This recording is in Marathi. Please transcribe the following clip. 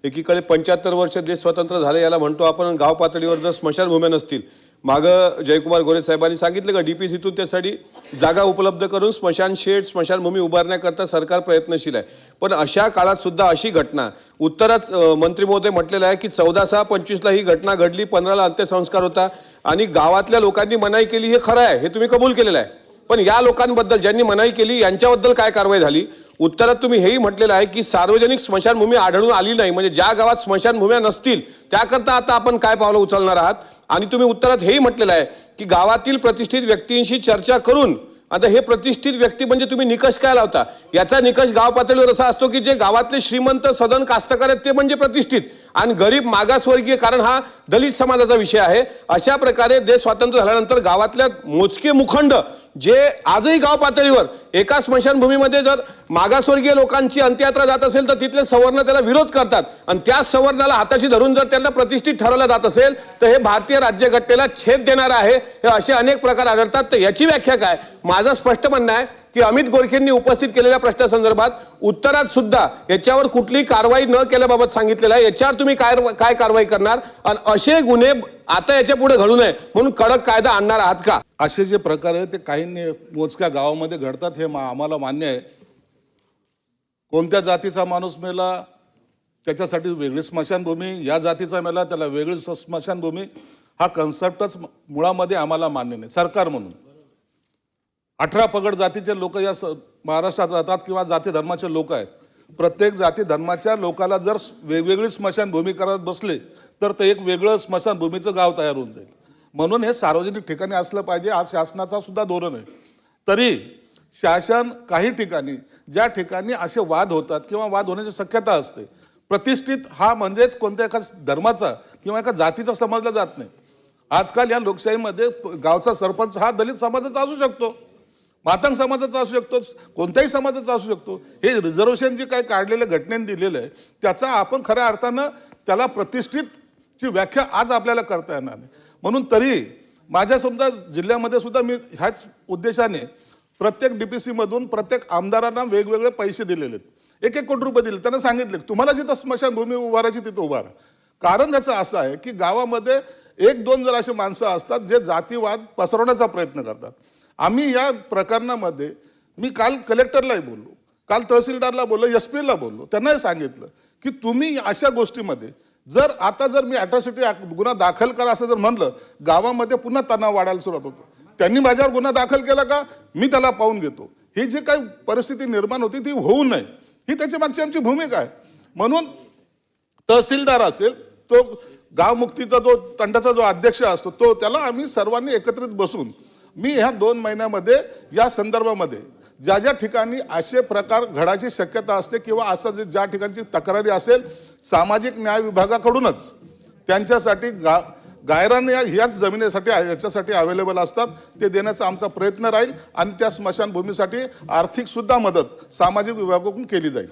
एकीकडे 75 वर्ष देश स्वतंत्र झाले याला म्हणतो आपण, गाव पातळीवर जर स्मशानभूम्या नसतील, मागं जयकुमार गोरे साहेबांनी सांगितलं का डीपीसीतून त्यासाठी जागा उपलब्ध करून स्मशान शेड स्मशानभूमी उभारण्याकरता सरकार प्रयत्नशील आहे। पण अशा काळात सुद्धा अशी घटना, उत्तरात मंत्री महोदय म्हटलेलं आहे की 14/6/25 ही घटना घडली, 15ला अंत्यसंस्कार होता आणि गावातल्या लोकांनी मनाई केली, हे खरं आहे, हे तुम्ही कबूल केलेलं आहे। पण या लोकांबद्दल ज्यांनी मनाई केली यांच्याबद्दल काय कारवाई झाली? उत्तरात तुम्ही हेही म्हटलेलं आहे की सार्वजनिक स्मशानभूमी आढळून आली नाही, म्हणजे ज्या गावात स्मशानभूम्या नसतील त्याकरता आता आपण काय पावलं उचलणार आहात? आणि तुम्ही उत्तरात हेही म्हटलेलं आहे की गावातील प्रतिष्ठित व्यक्तींशी चर्चा करून, आता हे प्रतिष्ठित व्यक्ती म्हणजे तुम्ही निकष काय लावता? याचा निकष गाव पातळीवर असा असतो की जे गावातले श्रीमंत सदन कास्तकार आहेत ते म्हणजे प्रतिष्ठित, आणि गरीब मागासवर्गीय, कारण हा दलित समाजाचा विषय आहे। अशा प्रकारे देश स्वातंत्र्य झाल्यानंतर गावातल्या मोजके मुखंड जे आजही गाव पातळीवर एका स्मशानभूमीमध्ये जर मागासवर्गीय लोकांची अंत्ययात्रा जात असेल तर तिथले सवर्ण त्याला विरोध करतात, आणि त्या सवर्णाला हाताशी धरून जर त्यांना प्रतिष्ठित ठरवलं जात असेल तर हे भारतीय राज्यघटनेला छेद देणार आहे। हे असे अनेक प्रकार आढळतात। तर याची व्याख्या काय? माझं स्पष्ट म्हणणं आहे की अमित गोरखेंनी उपस्थित केलेल्या प्रश्नासंदर्भात उत्तरात सुद्धा याच्यावर कुठलीही कारवाई न केल्याबाबत सांगितलेलं आहे। याच्यावर तुम्ही काय कारवाई करणार? आणि असे गुन्हे आता याच्या पुढे घडू नये म्हणून कडक कायदा आणणार आहात का? असे जे प्रकार आहेत ते काही मोजक्या गावामध्ये घडतात, हे आम्हाला मान्य आहे। कोणत्या जातीचा माणूस मेला त्याच्यासाठी वेगळी स्मशानभूमी, या जातीचा मेला त्याला वेगळी स्मशानभूमी, हा कन्सेप्टच मुळामध्ये आम्हाला मान्य नाही। सरकार म्हणून 18 पगड जातीचे लोक या महाराष्ट्रात राहतात किंवा जाती धर्माचे लोक आहेत। प्रत्येक जाती धर्माच्या लोकाला जर वेगवेगळी स्मशानभूमी करत बसले तर ते एक वेगळं स्मशानभूमीचं गाव तयार होऊन जाईल। म्हणून हे सार्वजनिक ठिकाणी असलं पाहिजे, हा शासनाचा सुद्धा धोरण आहे। तरी शासन काही ठिकाणी ज्या ठिकाणी असे वाद होतात किंवा वाद होण्याची शक्यता असते, प्रतिष्ठित हा म्हणजेच कोणत्या एका धर्माचा किंवा एका जातीचा समजला जात नाही। आजकाल या लोकशाहीमध्ये गावचा सरपंच हा दलित समाजाचा असू शकतो, मातंग समाजाचा असू शकतो, कोणत्याही समाजाचा असू शकतो। हे रिझर्वेशन जे काही काढलेलं घटनेने दिलेलं आहे त्याचा आपण खऱ्या अर्थानं त्याला प्रतिष्ठितची व्याख्या आज आपल्याला करता येणार नाही। म्हणून तरी माझ्या समजा जिल्ह्यामध्ये सुद्धा मी ह्याच उद्देशाने प्रत्येक डीपीसी मधून प्रत्येक आमदारांना वेगवेगळे पैसे दिलेले आहेत, 1-1 कोटी रुपये दिले। त्यांना सांगितले तुम्हाला जिथं स्मशानभूमी उभारायची तिथं उभारा। कारण त्याचं असं आहे की गावामध्ये 1-2 जर असे माणसं असतात जे जातीवाद पसरवण्याचा प्रयत्न करतात। आम्ही या प्रकरणामध्ये मी काल कलेक्टरलाही बोललो, काल तहसीलदारला बोललो, एसपीला बोललो, त्यांनाही सांगितलं की तुम्ही अशा गोष्टीमध्ये जर मी अॅट्रॉसिटी गुन्हा दाखल करा असं जर म्हणलं, गावामध्ये पुन्हा तणाव वाढायला सुरुवात होतो। त्यांनी माझ्यावर गुन्हा दाखल केला का मी त्याला पाहून घेतो, ही जी काही परिस्थिती निर्माण होती ती होऊ नये, ही त्याच्या मागची आमची भूमिका आहे। म्हणून तहसीलदार असेल, तो गावमुक्तीचा जो तंडाचा जो अध्यक्ष असतो तो, त्याला आम्ही सर्वांनी एकत्रित बसून मी ह्या 2 महिन्यामध्ये या संदर्भामध्ये ज्या ज्या ठिकाणी असे प्रकार घडायची शक्यता असते किंवा असं ज्या ठिकाणची तक्रारी असेल सामाजिक न्याय विभागाकडूनच त्यांच्यासाठी गायरान ह्याच जमिनीसाठी याच्यासाठी अवेलेबल असतात, ते देण्याचा आमचा प्रयत्न राहील आणि त्या स्मशानभूमीसाठी आर्थिक सुद्धा मदत सामाजिक विभागाकडून केली जाईल।